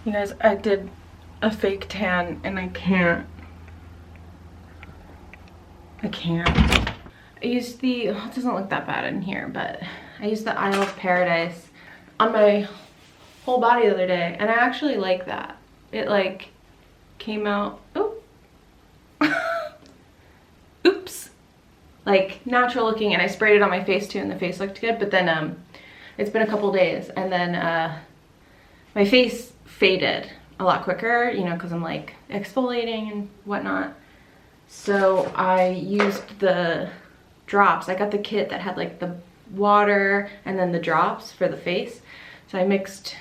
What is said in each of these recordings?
You guys, I did a fake tan and I can't. I used the, oh, it doesn't look that bad in here, but I used the Isle of Paradise on my whole body the other day, and I actually like that. It like came out, oh, oops, like natural looking, and I sprayed it on my face too, and the face looked good. But then it's been a couple days, and then my face faded a lot quicker, you know, because I'm like exfoliating and whatnot. So I used the drops. I got the kit that had like the water and then the drops for the face. So I mixed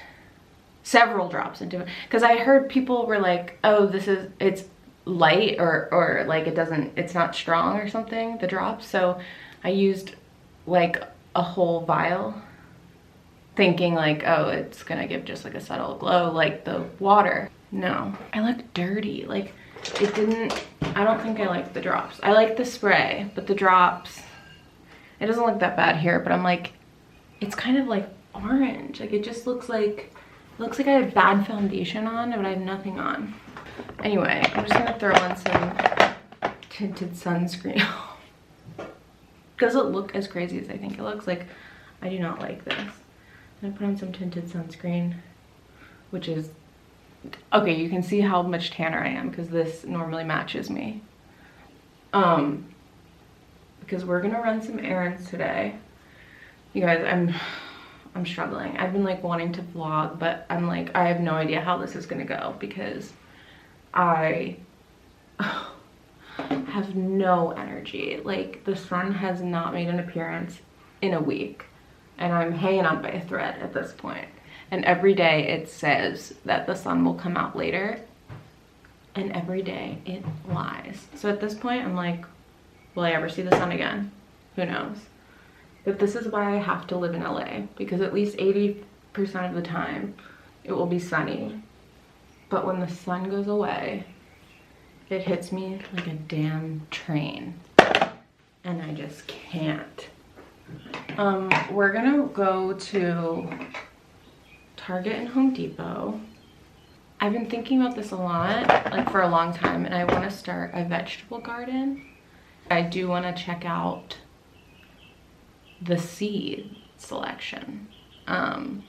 several drops into it, because I heard people were like, oh, it's light, or like it's not strong or something, the drops. So I used like a whole vial, thinking like, oh, it's gonna give just like a subtle glow like the water. No, I look dirty. Like it didn't, I don't think I like the drops. I like the spray, but the drops, it doesn't look that bad here, but I'm like, it's kind of like orange. Like it just looks like I have bad foundation on, but I have nothing on. Anyway, I'm just gonna throw on some tinted sunscreen. Does it look as crazy as I think it looks? Like, I do not like this. I'm gonna put on some tinted sunscreen, which is, okay, you can see how much tanner I am because this normally matches me. Because we're gonna run some errands today. You guys, I'm struggling. I've been like wanting to vlog, but I'm like, I have no idea how this is gonna go because I have no energy. Like the sun has not made an appearance in a week, and I'm hanging on by a thread at this point. And every day it says that the sun will come out later, and every day it lies. So at this point I'm like, will I ever see the sun again? Who knows? But this is why I have to live in LA, because at least 80% of the time it will be sunny. But when the sun goes away, it hits me like a damn train, and I just can't. We're gonna go to Target and Home Depot. I've been thinking about this a lot, like for a long time, and I want to start a vegetable garden. I do want to check out the seed selection to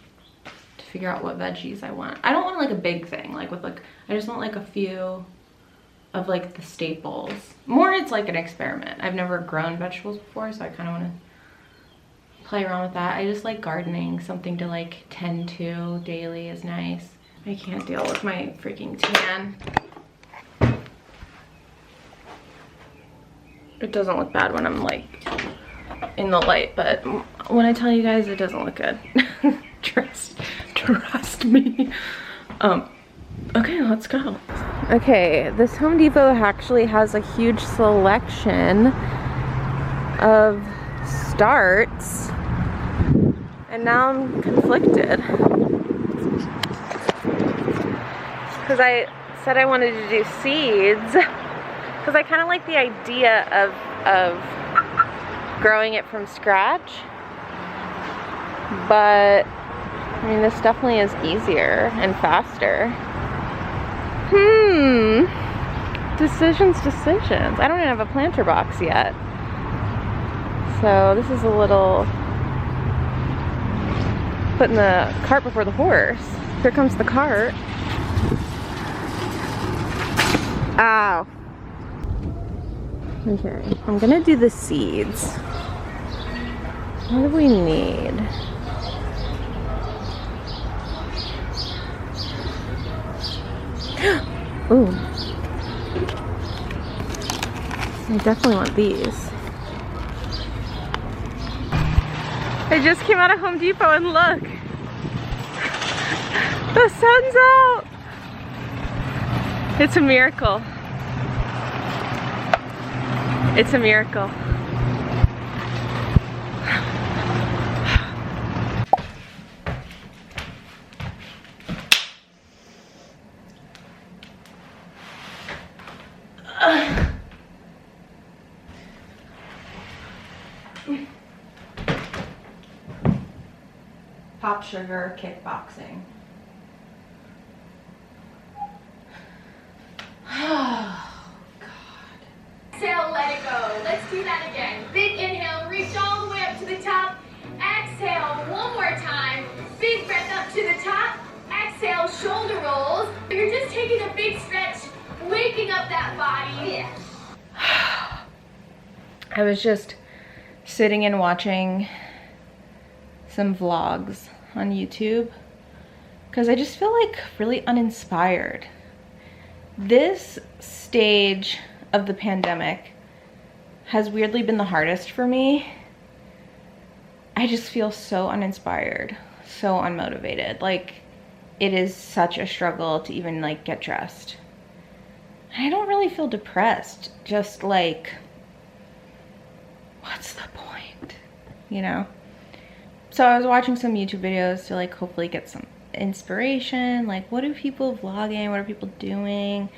figure out what veggies I want. I don't want like a big thing, like with like, I just want like a few of like the staples. More it's like an experiment. I've never grown vegetables before, so I kind of want to play around with that. I just like gardening. Something to like tend to daily is nice. I can't deal with my freaking tan. It doesn't look bad when I'm like in the light, but when I tell you guys, it doesn't look good. Trust me. Okay, let's go. Okay, this Home Depot actually has a huge selection of starts, and now I'm conflicted because I said I wanted to do seeds because I kind of like the idea of growing it from scratch, but I mean, this definitely is easier and faster. Decisions. I don't even have a planter box yet. So this is a little putting the cart before the horse. Here comes the cart. Ow. Okay, I'm gonna do the seeds. What do we need? Ooh. I definitely want these. I just came out of Home Depot and look. The sun's out. It's a miracle. It's a miracle. Pop Sugar kickboxing. Oh, God. Exhale, let it go. Let's do that again. Big inhale, reach all the way up to the top. Exhale, one more time. Big breath up to the top. Exhale, shoulder rolls. You're just taking a big stretch, waking up that body. Yeah. I was just sitting and watching some vlogs on YouTube because I just feel like really uninspired. This stage of the pandemic has weirdly been the hardest for me. I just feel so uninspired, so unmotivated. Like, it is such a struggle to even like get dressed. I don't really feel depressed, just like, what's the point, you know? So I was watching some YouTube videos to like hopefully get some inspiration, like what are people vlogging, what are people doing,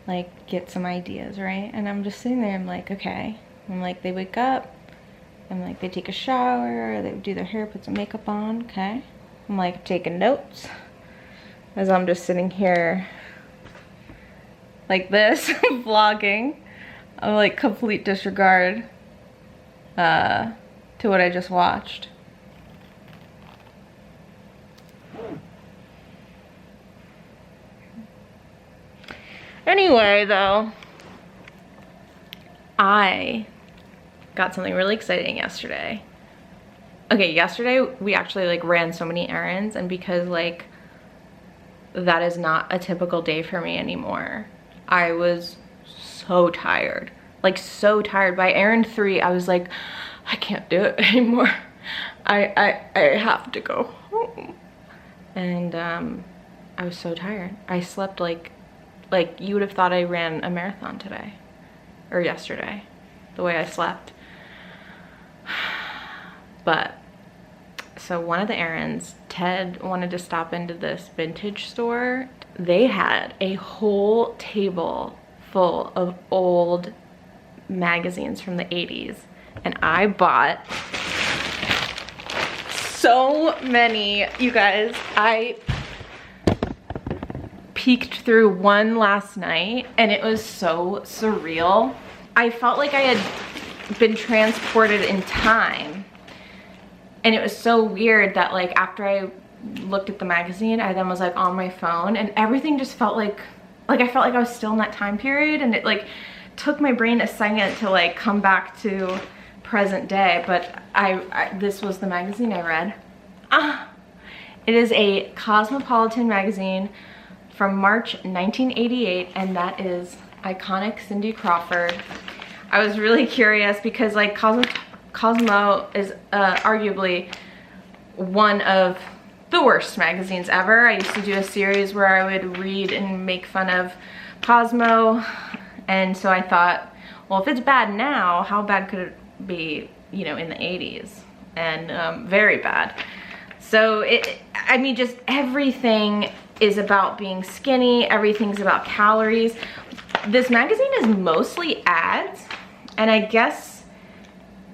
like get some ideas, right? And I'm just sitting there, I'm like, okay. I'm like, they wake up, I'm like, they take a shower, they do their hair, put some makeup on, okay? I'm like taking notes as I'm just sitting here like this, vlogging. I'm like complete disregard to what I just watched. Anyway, though, I got something really exciting yesterday. Okay, yesterday we actually like ran so many errands, and because like that is not a typical day for me anymore, I was so tired, like so tired. By errand 3, I was like, I can't do it anymore. I have to go home. And I was so tired. I slept like you would have thought I ran a marathon today or yesterday, the way I slept. But so one of the errands, Ted wanted to stop into this vintage store. They had a whole table full of old magazines from the 80s, and I bought so many, you guys. I peeked through one last night and it was so surreal. I felt like I had been transported in time, and it was so weird that like after I looked at the magazine, I then was like on my phone, and everything just felt like I felt like I was still in that time period, and it like took my brain a second to like come back to present day. But this was the magazine I read. It is a Cosmopolitan magazine from March 1988, and that is iconic Cindy Crawford. I was really curious because like Cosmo is arguably one of the worst magazines ever. I used to do a series where I would read and make fun of Cosmo, and so I thought, well, if it's bad now, how bad could it be, you know, in the 80s? And very bad. So I mean, just everything is about being skinny, everything's about calories. This magazine is mostly ads, and I guess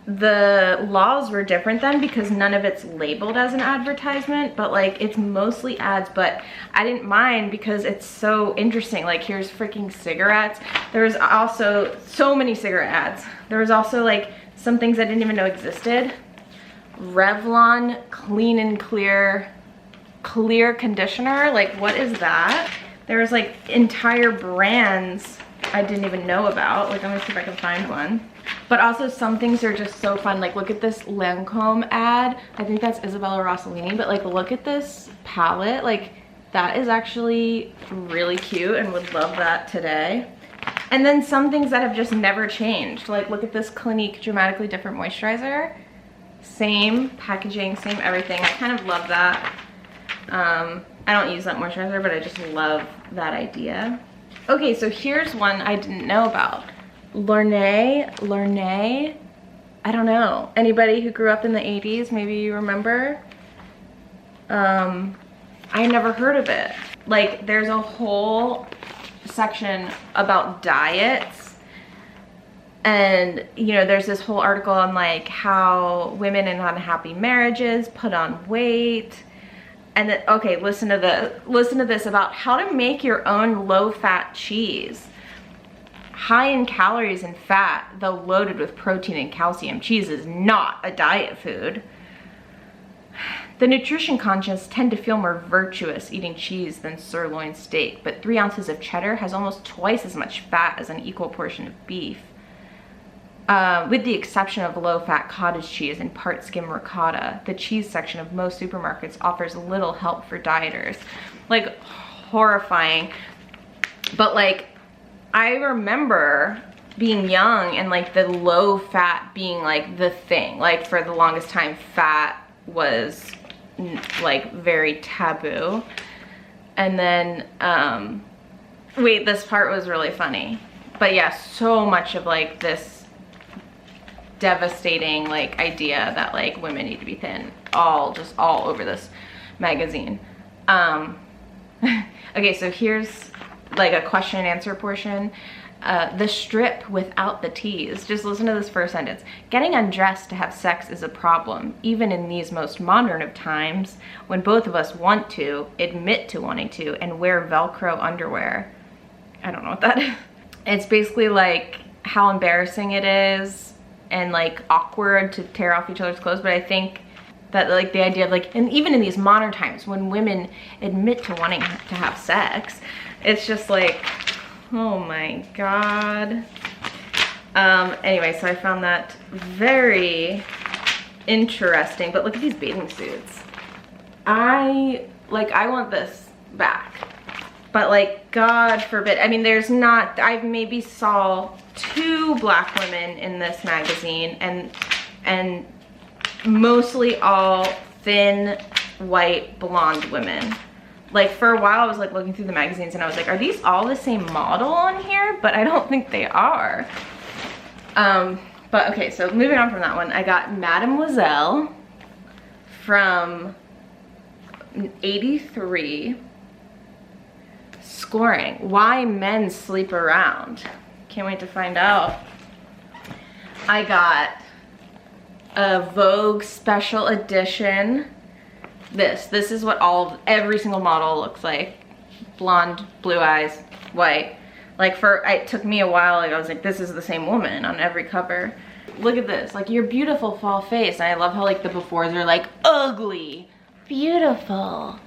the laws were different then because none of it's labeled as an advertisement, but like it's mostly ads. But I didn't mind because it's so interesting. Like, here's freaking cigarettes. There was also so many cigarette ads. There was also like some things I didn't even know existed. Revlon Clean and Clear conditioner. Like, what is that? There's like entire brands I didn't even know about. Like, I'm gonna see if I can find one. But also some things are just so fun. Like, look at this Lancome ad. I think that's Isabella Rossellini, but like, look at this palette. Like, that is actually really cute and would love that today. And then some things that have just never changed. Like, look at this Clinique Dramatically Different Moisturizer. Same packaging, same everything. I kind of love that. I don't use that moisturizer, but I just love that idea. Okay, so here's one I didn't know about. Lornay, I don't know. Anybody who grew up in the 80s, maybe you remember? I never heard of it. Like, there's a whole section about diets, And, you know, there's this whole article on like how women in unhappy marriages put on weight. And then, okay, listen to this about how to make your own low-fat cheese. High in calories and fat, though loaded with protein and calcium, cheese is not a diet food. The nutrition conscious tend to feel more virtuous eating cheese than sirloin steak, but 3 ounces of cheddar has almost twice as much fat as an equal portion of beef. With the exception of low-fat cottage cheese and part-skim ricotta, the cheese section of most supermarkets offers little help for dieters. Like, horrifying. But like, I remember being young and like the low-fat being like the thing. Like, for the longest time, fat was like very taboo. And then, wait, this part was really funny. But yeah, so much of like this devastating like idea that like women need to be thin, all over this magazine. Okay, so here's like a question and answer portion. The strip without the tease. Just listen to this first sentence. Getting undressed to have sex is a problem, even in these most modern of times, when both of us want to, admit to wanting to, and wear Velcro underwear. I don't know what that is. It's basically like how embarrassing it is and like awkward to tear off each other's clothes. But I think that like the idea of like, and even in these modern times when women admit to wanting to have sex, it's just like, oh my God. Anyway, so I found that very interesting. But look at these bathing suits. I want this back. But like, God forbid, I mean, there's not, I maybe saw 2 black women in this magazine, and mostly all thin, white, blonde women. Like, for a while I was like looking through the magazines and I was like, are these all the same model on here? But I don't think they are. But okay, so moving on from that one, I got Mademoiselle from 83. Scoring, why men sleep around. Can't wait to find out. I got a Vogue special edition. This is what every single model looks like. Blonde, blue eyes, white. Like, it took me a while, like I was like, this is the same woman on every cover. Look at this, like your beautiful fall face. And I love how like the befores are like ugly, beautiful,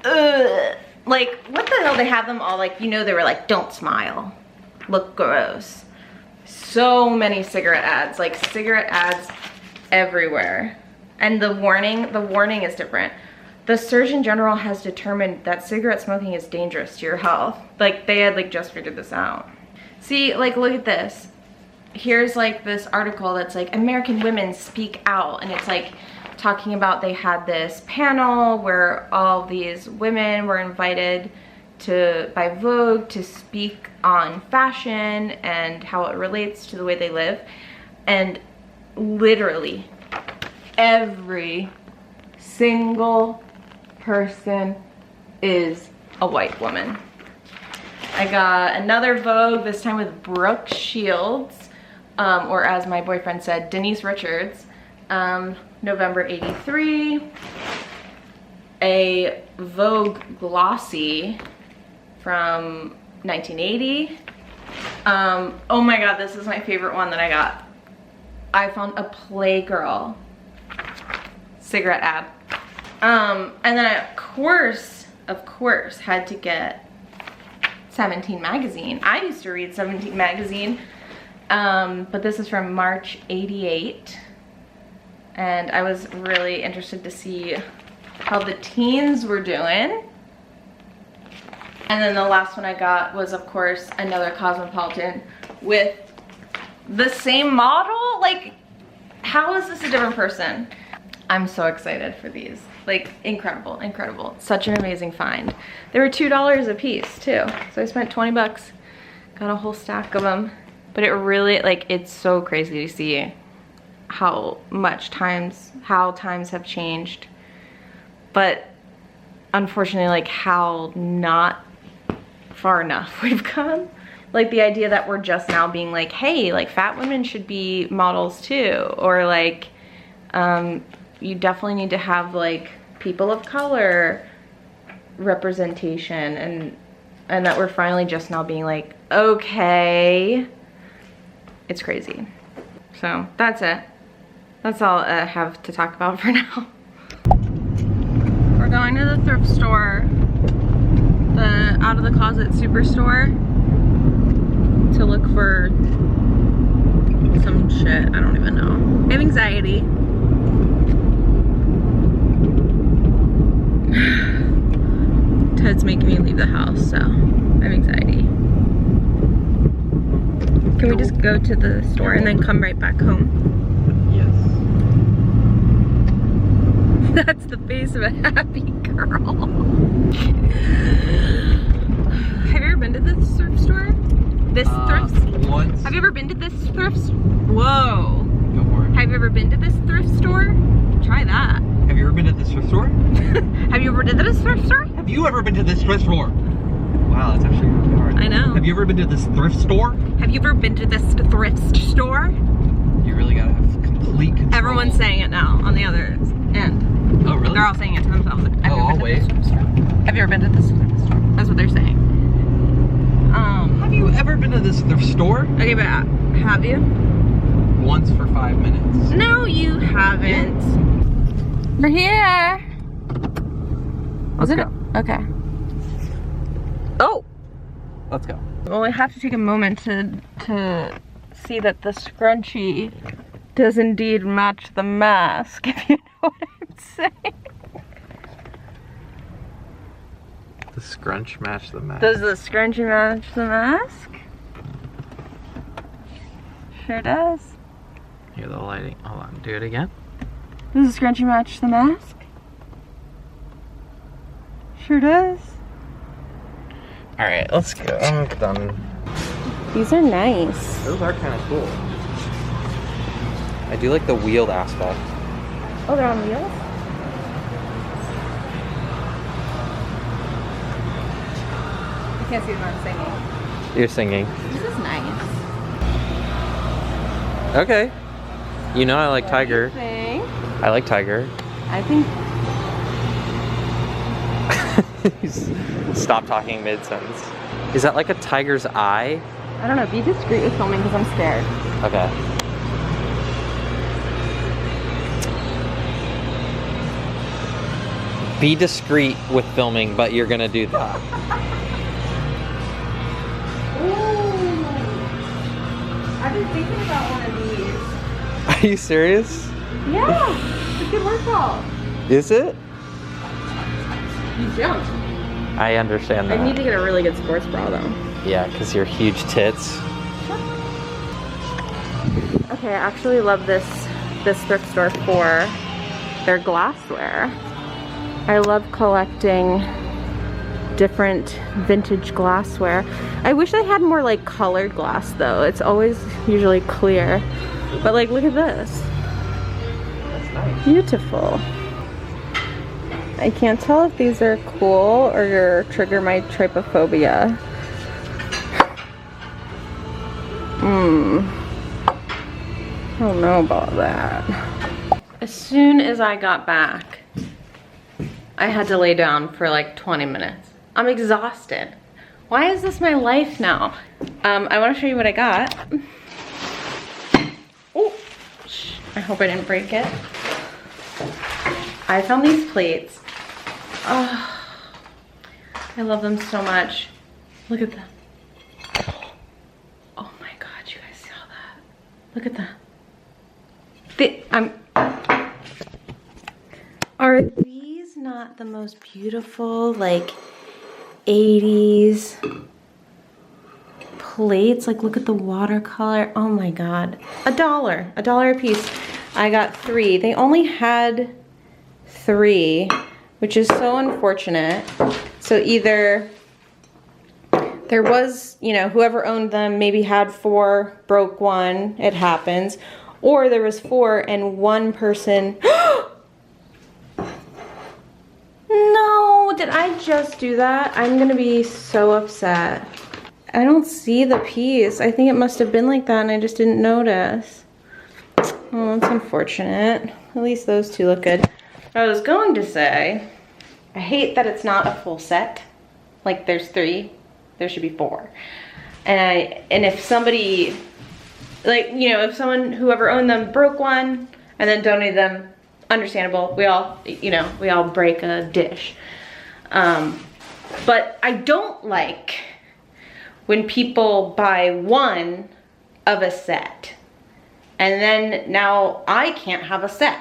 ugh. Like, what the hell, they have them all like, you know, they were like, don't smile, look gross. So many cigarette ads, like cigarette ads everywhere. And the warning is different. The Surgeon General has determined that cigarette smoking is dangerous to your health. Like, they had like just figured this out. See, like, look at this. Here's like this article that's like, American women speak out, and it's like talking about they had this panel where all these women were invited by Vogue to speak on fashion and how it relates to the way they live. And literally every single person is a white woman. I got another Vogue, this time with Brooke Shields, or as my boyfriend said, Denise Richards. November 83, a Vogue Glossy from 1980. Oh my God, this is my favorite one that I got. I found a Playgirl cigarette ad. And then I, of course, had to get 17 magazine. I used to read 17 magazine, but this is from March 88. And I was really interested to see how the teens were doing. And then the last one I got was, of course, another Cosmopolitan with the same model. Like, how is this a different person? I'm so excited for these. Like, incredible, incredible. Such an amazing find. They were $2 a piece too. So I spent 20 bucks, got a whole stack of them. But it really, like, it's so crazy to see how times have changed, but unfortunately, like, how not far enough we've come. like the idea that we're just now being like, hey, like fat women should be models too, or like you definitely need to have like people of color representation, and that we're finally just now being like, okay. It's crazy. So that's it. That's all I have to talk about for now. We're going to the thrift store, the Out of the Closet Superstore, to look for some shit. I don't even know. I have anxiety. Ted's making me leave the house, so I have anxiety. Can we just go to the store and then come right back home? Yes. That's the face of a happy girl. Have you ever been to this thrift store? This thrift? Once. Have you ever been to this thrift? Whoa. Go for it. Have you ever been to this thrift store? Try that. Have you ever been to this thrift store? Have you ever been to this thrift store? Have you ever been to this thrift store? Wow, that's actually really hard. I know. Have you ever been to this thrift store? Have you ever been to this thrift store? You really gotta have complete control. Everyone's saying it now on the other end. Oh, really? They're all saying it to themselves. Have you ever I'll been to wait. this thrift store? Have you ever been to this thrift store? That's what they're saying. Have you ever been to this thrift store? Okay, but have you? Once for 5 minutes. No, you haven't. We're here. Let's go. Okay. Oh! Let's go. Well, I have to take a moment to see that the scrunchie does indeed match the mask, if you know what I'm saying. The scrunch match the mask. Does the scrunchie match the mask? Sure does. Here, the lighting. Hold on. Do it again. Does the scrunchie match the mask? Sure does. Alright, let's go. I'm done. These are nice. Those are kind of cool. I do like the wheeled aspect. Oh, they're on wheels? I can't see them, I'm singing. You're singing. This is nice. Okay. You know I like What Tiger. do you think? I like Tiger. I think Stop talking mid-sentence. Is that like a tiger's eye? I don't know, be discreet with filming because I'm scared. Okay. Be discreet with filming, but you're gonna do that. Ooh. I've been thinking about one of these. Are you serious? Yeah, it's a good workout. Is it? You don't. I understand that. I need to get a really good sports bra though. Yeah, because you're huge tits. Okay, I actually love this thrift store for their glassware. I love collecting different vintage glassware. I wish they had more like colored glass though. It's always usually clear. But like, look at this. That's nice. Beautiful. I can't tell if these are cool or trigger my trypophobia. I don't know about that. As soon as I got back, I had to lay down for like 20 minutes. I'm exhausted. Why is this my life now? I want to show you what I got. Oh, I hope I didn't break it. I found these plates. Oh, I love them so much. Look at them. Oh my God, you guys saw that? Look at that. Are these not the most beautiful, like, 80s plates? Like, look at the watercolor. Oh my God. $1 a piece. I got 3. They only had 3, which is so unfortunate. So either there was, you know, whoever owned them maybe had 4, broke 1, it happens. Or there was 4 and 1 person. No, did I just do that? I'm gonna be so upset. I don't see the piece. I think it must have been like that and I just didn't notice. Oh, that's unfortunate. At least those two look good. I was going to say, I hate that it's not a full set. Like there's 3, there should be 4. And if somebody, like, you know, if someone, whoever owned them broke one and then donated them, understandable. We all, you know, we all break a dish. But I don't like when people buy one of a set and then now I can't have a set.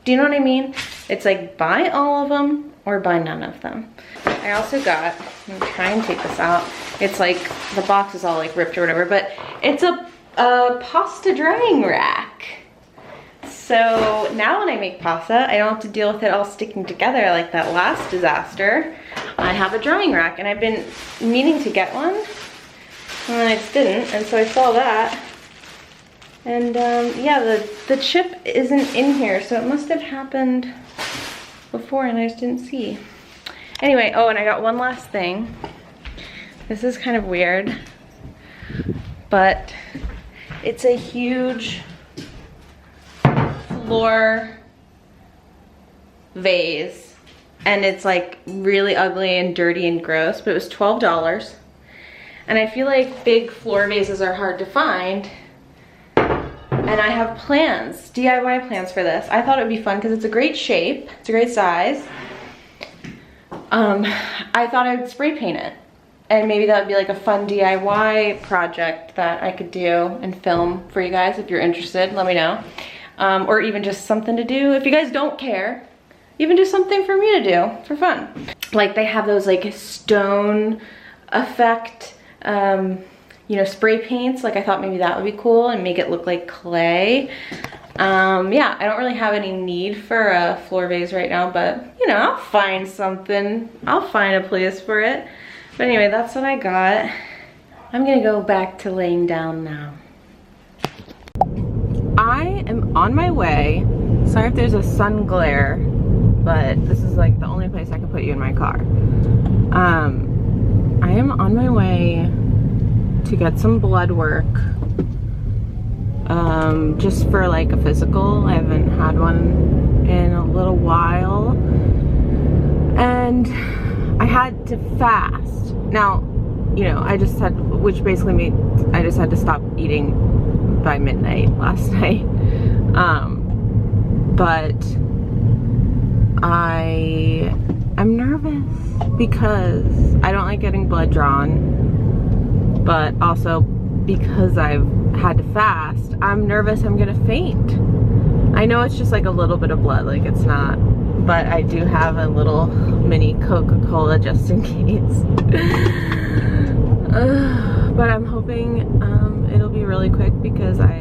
Do you know what I mean? It's like buy all of them or buy none of them. I also got, I'm gonna try and take this out. It's like, the box is all like ripped or whatever, but it's a pasta drying rack. So now when I make pasta, I don't have to deal with it all sticking together like that last disaster. I have a drying rack and I've been meaning to get one and I just didn't, and so I saw that. And yeah, the chip isn't in here, so it must have happened before and I just didn't see. Anyway, oh, and I got one last thing. This is kind of weird, but it's a huge floor vase and it's like really ugly and dirty and gross, but it was $12. And I feel like big floor vases are hard to find. And I have plans, DIY plans for this. I thought it would be fun because it's a great shape, it's a great size. I thought I would spray paint it. And maybe that would be like a fun DIY project that I could do and film for you guys. If you're interested, let me know. Or even just something to do. If you guys don't care, even just something for me to do for fun. Like they have those like stone effect, you know, spray paints. Like I thought maybe that would be cool and make it look like clay. Yeah, I don't really have any need for a floor vase right now, but you know, I'll find something. I'll find a place for it. But anyway, that's what I got. I'm gonna go back to laying down now. I am on my way. Sorry if there's a sun glare, but this is like the only place I can put you in my car. I am on my way to get some blood work. Just for like a physical. I haven't had one in a little while. And I had to fast. Now, you know, I just had, which basically means I just had to stop eating by midnight last night. But I'm nervous because I don't like getting blood drawn, but also because I've had to fast, I'm nervous I'm gonna faint. I know it's just like a little bit of blood, like it's not, but I do have a little mini Coca-Cola just in case. But I'm hoping it'll be really quick because I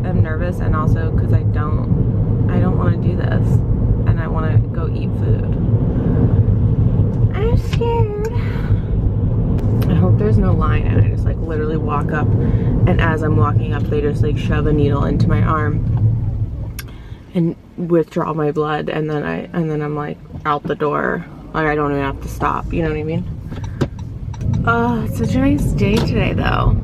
am nervous and also because I don't want to do this and I want to go eat food. I'm scared. I hope there's no line and I just like literally walk up and as I'm walking up they just like shove a needle into my arm and withdraw my blood and then I'm like out the door. Like I don't even have to stop, you know what I mean? Oh, it's such a nice day today though.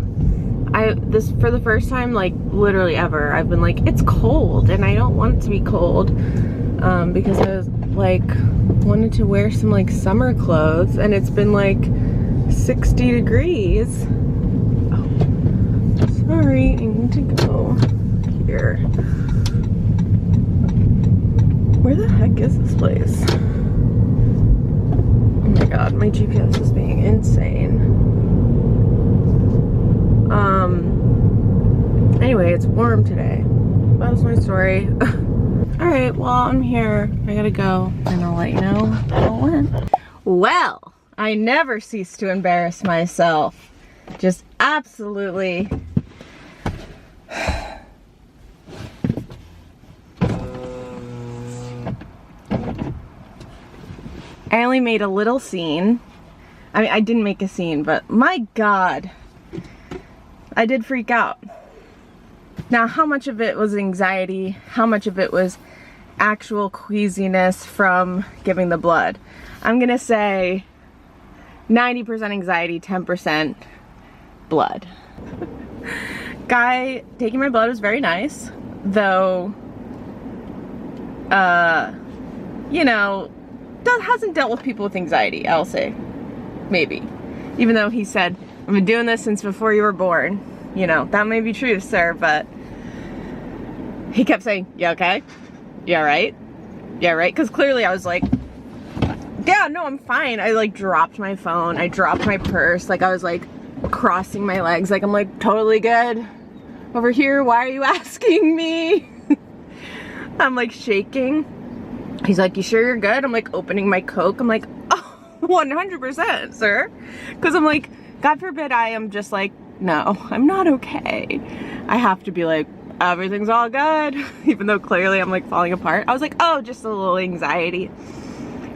This for the first time like literally ever I've been like it's cold and I don't want it to be cold because I was like wanted to wear some like summer clothes and it's been like 60 degrees. Oh, sorry, I need to go here. Where the heck is this place? Oh my god, my GPS is being insane. Anyway, it's warm today. That was my story. Alright, well, I'm here. I gotta go, and I'll let you know how it went. Well, I never cease to embarrass myself. Just absolutely. I only made a little scene. I mean, I didn't make a scene, but my god, I did freak out. Now, how much of it was anxiety? How much of it was actual queasiness from giving the blood? I'm gonna say 90% anxiety, 10% blood. Guy taking my blood was very nice, though, you know, hasn't dealt with people with anxiety, I'll say. Maybe. Even though he said, I've been doing this since before you were born. You know, that may be true, sir, but he kept saying, you okay? You alright? You alright? Because clearly I was like, yeah, no, I'm fine. I like dropped my phone. I dropped my purse. Like I was like crossing my legs. Like I'm like totally good. Over here, why are you asking me? I'm like shaking. He's like, you sure you're good? I'm like opening my Coke. I'm like, oh, 100%, sir. Because I'm like, God forbid I am just like, no, I'm not okay. I have to be like, everything's all good. Even though clearly I'm like falling apart. I was like, oh, just a little anxiety.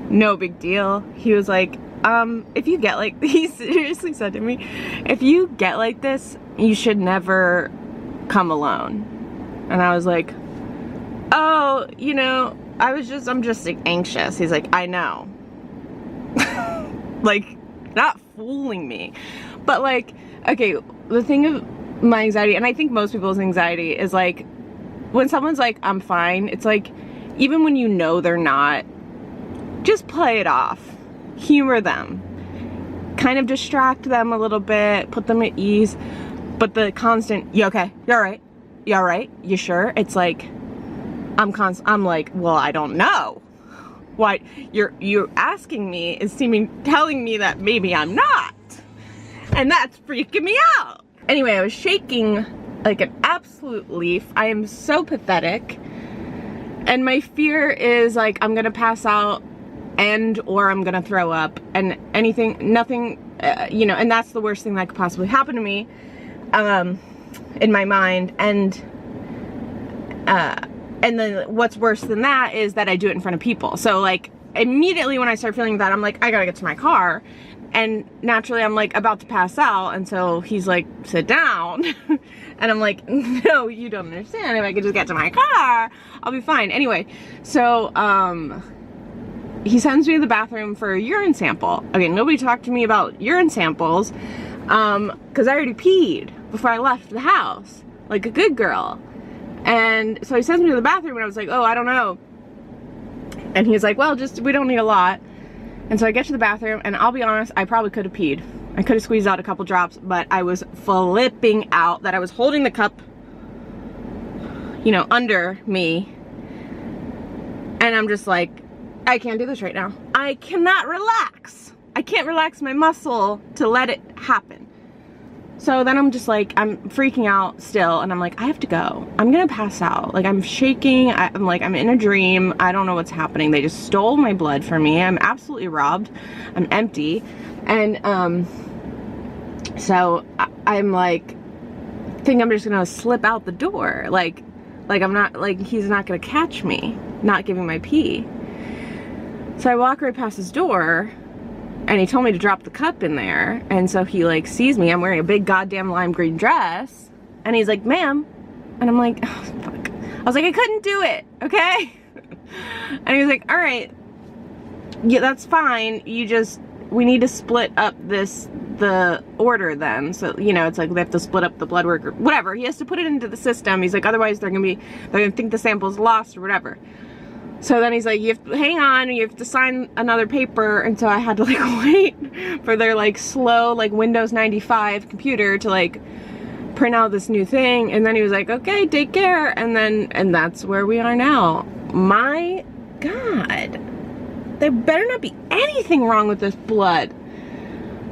No big deal. He was like, if you get like, he seriously said to me, if you get like this, you should never come alone. And I was like, oh, you know, I'm just like, anxious. He's like, I know. Like, not fooling me. But like, okay, the thing of my anxiety, and I think most people's anxiety, is like, when someone's like, I'm fine, it's like, even when you know they're not, just play it off. Humor them. Kind of distract them a little bit, put them at ease. But the constant, you okay? You alright? You alright? You sure? It's like, I'm like, well, I don't know. What you're asking me is telling me that maybe I'm not. And that's freaking me out. Anyway, I was shaking like an absolute leaf. I am so pathetic. And my fear is like, I'm gonna pass out or I'm gonna throw up, and nothing, you know, and that's the worst thing that could possibly happen to me, in my mind. And then what's worse than that is that I do it in front of people. So like immediately when I start feeling that, I'm like, I gotta get to my car. And naturally I'm like about to pass out. And so he's like, sit down. And I'm like, no, you don't understand. If I could just get to my car, I'll be fine. Anyway, so he sends me to the bathroom for a urine sample. Okay, nobody talked to me about urine samples, because I already peed before I left the house, like a good girl. And so he sends me to the bathroom, and I was like, oh, I don't know. And he's like, well, we don't need a lot. And so I get to the bathroom, and I'll be honest, I probably could have peed. I could have squeezed out a couple drops, but I was flipping out that I was holding the cup, you know, under me. And I'm just like, I can't do this right now. I cannot relax. I can't relax my muscle to let it happen. So then I'm just like, I'm freaking out still, and I'm like, I have to go. I'm gonna pass out. Like, I'm shaking. I'm like, I'm in a dream. I don't know what's happening. They just stole my blood from me. I'm absolutely robbed. I'm empty. And so I'm like, think I'm just gonna slip out the door. Like I'm not, like, he's not gonna catch me not giving my pee. So I walk right past his door, and he told me to drop the cup in there. And so he like sees me, I'm wearing a big goddamn lime green dress, and he's like, ma'am. And I'm like, oh, fuck. I was like, I couldn't do it, okay? And he was like, all right, yeah, that's fine. We need to split up the order then. So, you know, it's like they have to split up the blood work or whatever. He has to put it into the system. He's like, otherwise they're gonna think the sample's lost or whatever. So then he's like, you have to hang on, you have to sign another paper. And so I had to like wait for their like slow like Windows 95 computer to like print out this new thing. And then he was like, okay, take care. And that's where we are now. My God, there better not be anything wrong with this blood,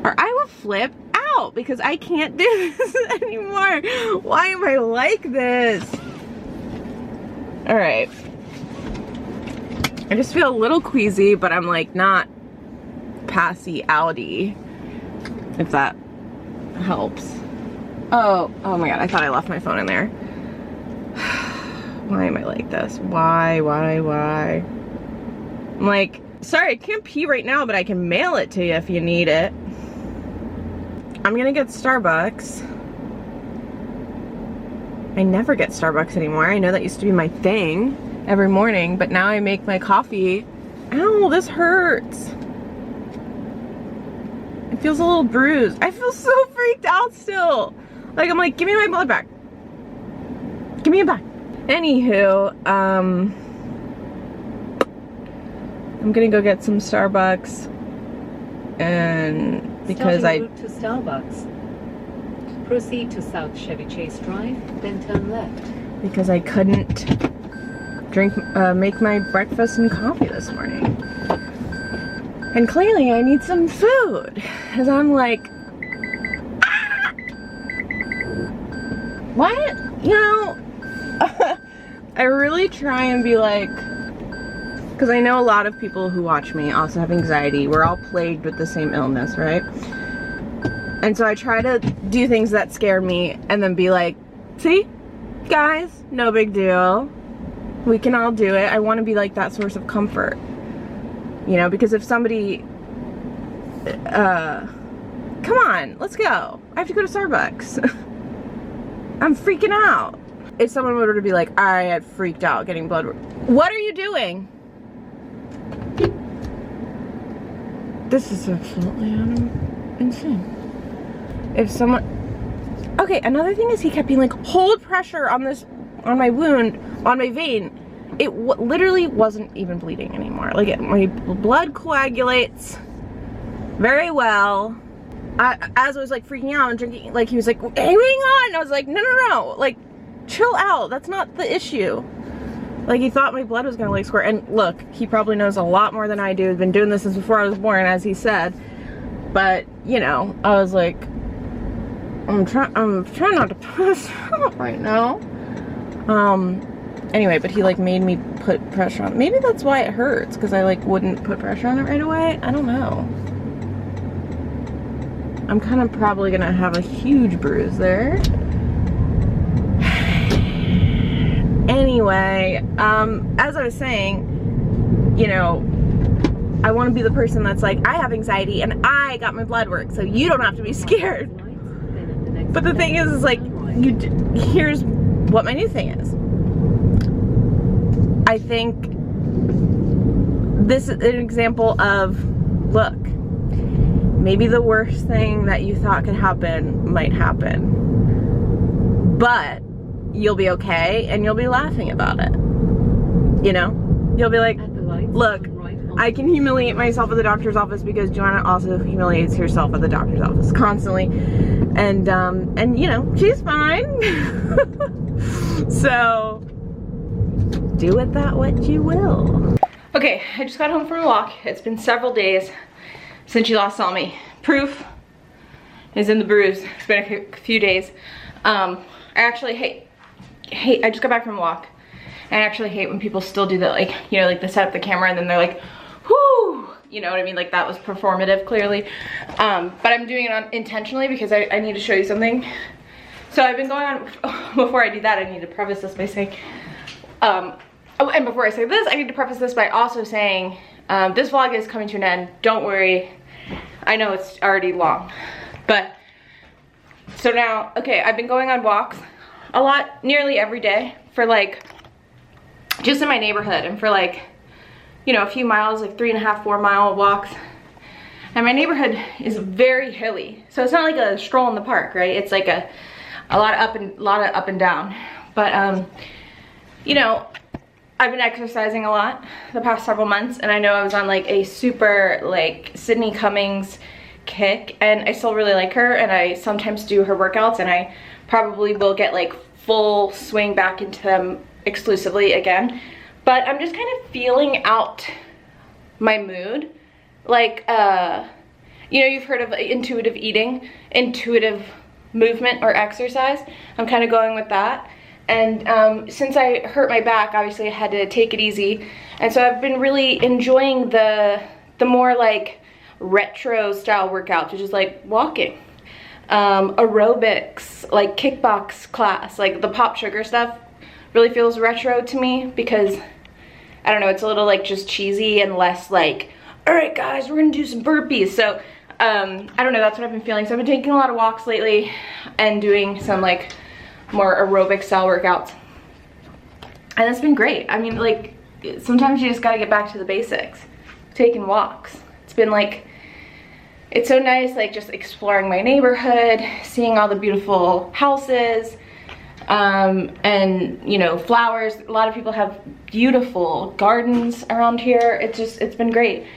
or I will flip out, because I can't do this anymore. Why am I like this? All right. I just feel a little queasy, but I'm like not passy-outy, if that helps. Oh my God, I thought I left my phone in there. Why am I like this? Why? I'm like, sorry, I can't pee right now, but I can mail it to you if you need it. I'm gonna get Starbucks. I never get Starbucks anymore. I know that used to be my thing every morning, but now I make my coffee. Ow, this hurts. It feels a little bruised. I feel so freaked out still. Like, I'm like, give me my blood back. Give me it back. Anywho, I'm gonna go get some Starbucks, and because Starting route to Starbucks. Proceed to South Chevy Chase Drive, then turn left. Because I couldn't make my breakfast and coffee this morning. And clearly I need some food. Cause I'm like, ah! What? You know, I really try and be like, because I know a lot of people who watch me also have anxiety. We're all plagued with the same illness, right? And so I try to do things that scare me and then be like, see, guys, no big deal. We can all do it. I want to be like that source of comfort. You know, because if somebody, come on, let's go. I have to go to Starbucks. I'm freaking out. If someone were to be like, I had freaked out getting blood work. What are you doing? This is absolutely insane. If someone, okay, another thing is he kept being like, hold pressure on this, on my wound, on my vein. It literally wasn't even bleeding anymore. Like, my blood coagulates very well. As I was like freaking out and drinking, like he was like, hey, hang on. And I was like, no. Like, chill out. That's not the issue. Like, he thought my blood was gonna like squirt. And look, he probably knows a lot more than I do. He's been doing this since before I was born, as he said. But, you know, I was like, I'm trying not to pass out right now. Anyway, but he like made me put pressure on. Maybe that's why it hurts, because I like wouldn't put pressure on it right away. I don't know. I'm kind of probably gonna have a huge bruise there. Anyway, as I was saying, you know, I want to be the person that's like, I have anxiety and I got my blood work, so you don't have to be scared. But the thing is like, here's what my new thing is. I think this is an example of, look, maybe the worst thing that you thought could happen might happen, but you'll be okay and you'll be laughing about it. You know? You'll be like, look, I can humiliate myself at the doctor's office because Joanna also humiliates herself at the doctor's office constantly. And you know, she's fine. So, do with that what you will. Okay, I just got home from a walk. It's been several days since you last saw me. Proof is in the bruise. It's been a few days. I actually hate, I just got back from a walk. And I actually hate when people still do that, like, you know, like they set up the camera and then they're like, whoo, you know what I mean? Like that was performative, clearly. But I'm doing it intentionally because I need to show you something. So I've been going on, before I do that, I need to preface this by saying, oh, and before I say this, I need to preface this by also saying, this vlog is coming to an end. Don't worry. I know it's already long, but so now, okay, I've been going on walks a lot, nearly every day for like, just in my neighborhood, and for like, you know, a few miles, like 3.5, 4 mile walks. And my neighborhood is very hilly, so it's not like a stroll in the park, right? It's like a lot of up and down. But you know, I've been exercising a lot the past several months, and I know I was on like a super like Sydney Cummings kick, and I still really like her, and I sometimes do her workouts, and I probably will get like full swing back into them exclusively again. But I'm just kind of feeling out my mood. Like, you know, you've heard of intuitive eating, intuitive movement or exercise. I'm kind of going with that. And since I hurt my back, obviously I had to take it easy. And so I've been really enjoying the more like retro style workouts, which is like walking, aerobics, like kickbox class, like the pop sugar stuff really feels retro to me because, I don't know, it's a little like just cheesy and less like, all right guys, we're gonna do some burpees. So I don't know, that's what I've been feeling. So I've been taking a lot of walks lately and doing some like more aerobic style workouts, and it's been great. I mean, like, sometimes you just gotta get back to the basics. Taking walks, it's been it's so nice, like just exploring my neighborhood, seeing all the beautiful houses, and you know, flowers. A lot of people have beautiful gardens around here. It's been great.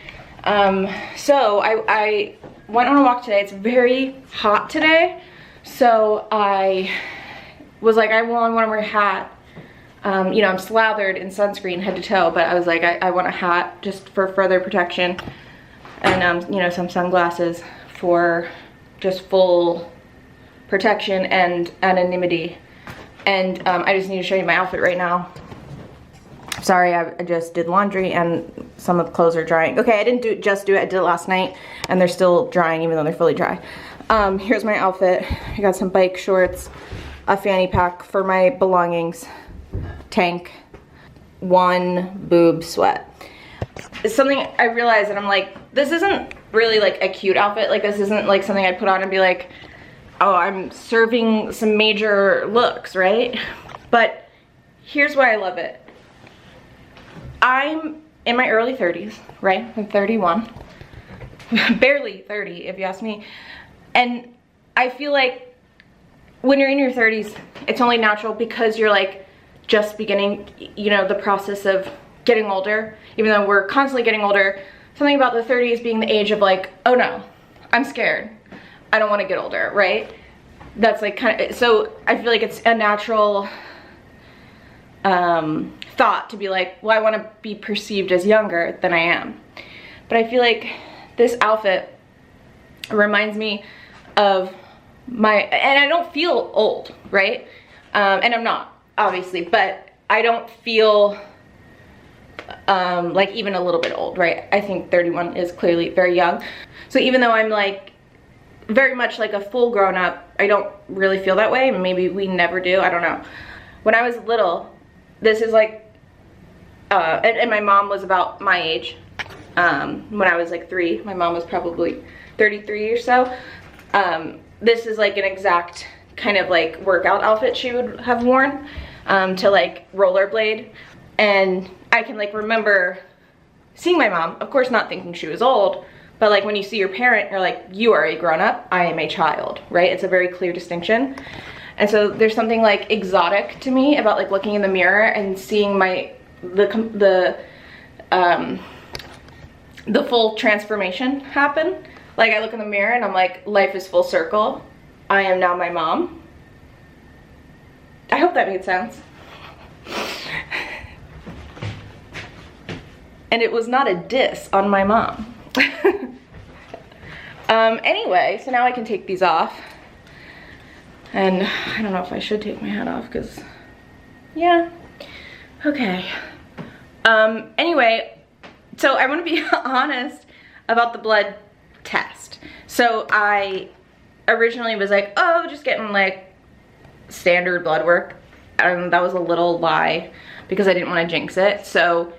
So I went on a walk today. It's very hot today, so I was like, I want to wear a hat. You know, I'm slathered in sunscreen head to toe, but I was like, I want a hat just for further protection, and you know, some sunglasses for just full protection and anonymity. And I just need to show you my outfit right now. Sorry, I just did laundry and some of the clothes are drying. Okay, I didn't just do it, I did it last night, and they're still drying even though they're fully dry. Here's my outfit. I got some bike shorts, a fanny pack for my belongings, tank, one boob sweat. It's something I realized that I'm like, this isn't really like a cute outfit. Like, this isn't like something I'd put on and be like, oh, I'm serving some major looks, right? But here's why I love it. I'm in my early 30s, right? I'm 31. Barely 30, if you ask me. And I feel like when you're in your 30s, it's only natural because you're like just beginning, you know, the process of getting older. Even though we're constantly getting older, something about the 30s being the age of like, oh no, I'm scared. I don't want to get older, right? That's like kind of, so I feel like it's a natural thought to be like, well, I want to be perceived as younger than I am. But I feel like this outfit reminds me of my, and I don't feel old, right? And I'm not, obviously, but I don't feel like even a little bit old, right? I think 31 is clearly very young. So even though I'm like very much like a full grown up, I don't really feel that way. Maybe we never do, I don't know. When I was little, this is like, and my mom was about my age. When I was like 3, my mom was probably 33 or so. This is like an exact kind of like workout outfit she would have worn to like rollerblade. And I can like remember seeing my mom, of course not thinking she was old, but like when you see your parent, you're like, you are a grown up, I am a child, right? It's a very clear distinction. And so there's something like exotic to me about like looking in the mirror and seeing the full transformation happen. Like I look in the mirror and I'm like, life is full circle. I am now my mom. I hope that made sense. And it was not a diss on my mom. Anyway, so now I can take these off. And I don't know if I should take my hat off because, yeah, okay. Anyway, so I want to be honest about the blood test. So I originally was like, oh, just getting like standard blood work. And that was a little lie because I didn't want to jinx it. So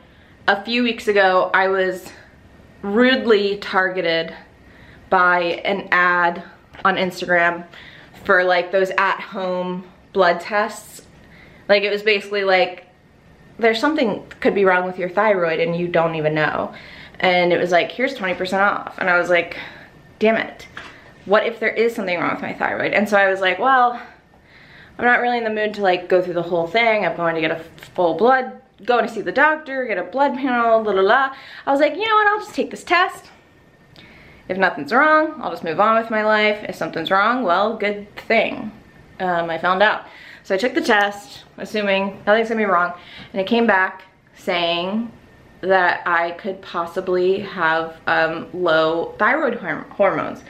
a few weeks ago, I was rudely targeted by an ad on Instagram for like those at-home blood tests. Like it was basically like, there's something could be wrong with your thyroid and you don't even know. And it was like, here's 20% off. And I was like, damn it. What if there is something wrong with my thyroid? And so I was like, well, I'm not really in the mood to like go through the whole thing. I'm going to get a full blood, going to see the doctor, get a blood panel, la la la. I was like, you know what, I'll just take this test. If nothing's wrong, I'll just move on with my life. If something's wrong, well, good thing. I found out. So I took the test, assuming nothing's gonna be wrong, and it came back saying that I could possibly have low thyroid hormones.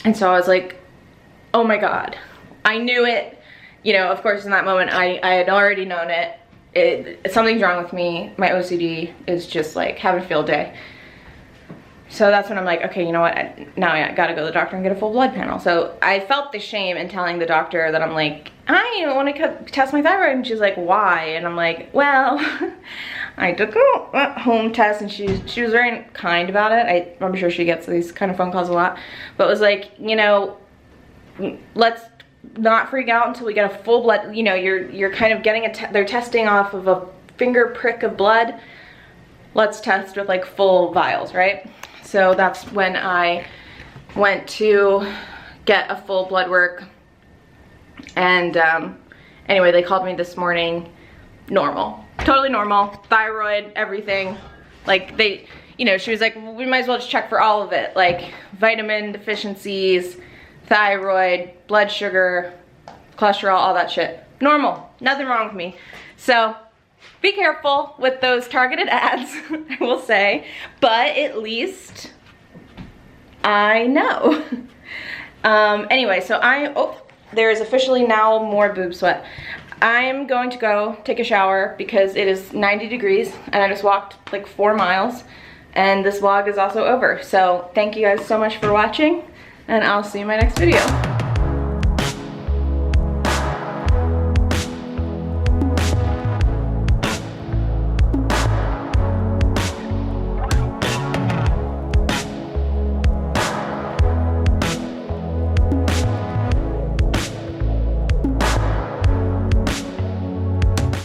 And so I was like, oh my God, I knew it. You know, of course, in that moment, I had already known it. Something's wrong with me. My OCD is just like having a field day. So that's when I'm like, okay, you know what? Now I gotta go to the doctor and get a full blood panel. So I felt the shame in telling the doctor that I'm like, I don't want to test my thyroid. And she's like, why? And I'm like, well, I took a home test, and she was very kind about it. I'm sure she gets these kind of phone calls a lot. But it was like, you know, let's not freak out until we get a full blood. You know, you're kind of getting they're testing off of a finger prick of blood. Let's test with like full vials, right? So that's when I went to get a full blood work. And anyway, they called me this morning, normal, totally normal, thyroid, everything. Like they, you know, she was like, we might as well just check for all of it, like vitamin deficiencies, thyroid, blood sugar, cholesterol, all that shit. Normal, nothing wrong with me. So be careful with those targeted ads, I will say, but at least I know. Anyway, so there is officially now more boob sweat. I'm going to go take a shower because it is 90 degrees and I just walked like 4 miles and this vlog is also over. So thank you guys so much for watching and I'll see you in my next video.